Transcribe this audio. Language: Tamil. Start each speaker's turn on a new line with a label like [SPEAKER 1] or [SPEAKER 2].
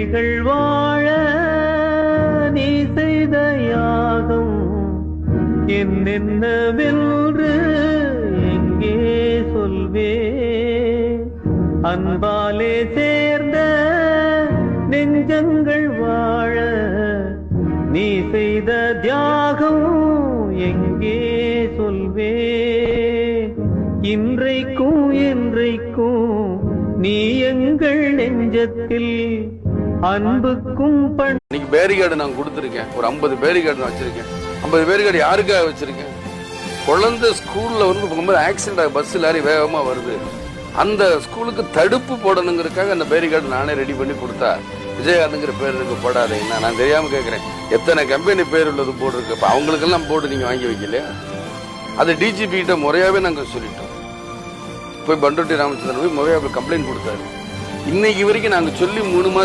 [SPEAKER 1] பிள்ளைகள் வாழ நீ செய்த யாகம் என்னென்னவென்று எங்கே சொல்வே? அன்பாலே சேர்ந்த நெஞ்சங்கள் வாழ நீ செய்த தியாகம் எங்கே சொல்வே? இன்றைக்கும் என்றைக்கும் நீ எங்கள் நெஞ்சத்தில் அன்புக்கும்
[SPEAKER 2] இன்னைக்கு பேரிகார்டு நான் கொடுத்துருக்கேன். ஒரு 50 பேரிகார்டு நான் வச்சிருக்கேன். 50 பேரிகார்டு யாருக்காக வச்சிருக்கேன்? குழந்தை ஸ்கூல்ல போகும்போது ஆக்சிடென்ட் ஆகி பஸ் லாரி வேகமா வருது, அந்த ஸ்கூலுக்கு தடுப்பு போடணுங்கிறதுக்காக அந்த பேரிகார்டு நானே ரெடி பண்ணி கொடுத்தா விஜயகாந்துங்கிற பேர் இருக்கு போடாதீங்கன்னா நான் தெரியாம கேட்கிறேன். எத்தனை கம்பெனி பேர் உள்ளது போர்டு இருக்கு. இப்போ அவங்களுக்கெல்லாம் போர்டு நீங்க வாங்கி வைக்கலையா? அது டிஜிபி கிட்ட முறையாவே நாங்கள் சொல்லிட்டோம். போய் பண்டோட்டி ராமச்சந்திரன் போய் முறையாக கம்ப்ளைண்ட் கொடுத்தாரு. இன்னைக்கு வரைக்கும் நாங்கள் சொல்லி 3 மாதம்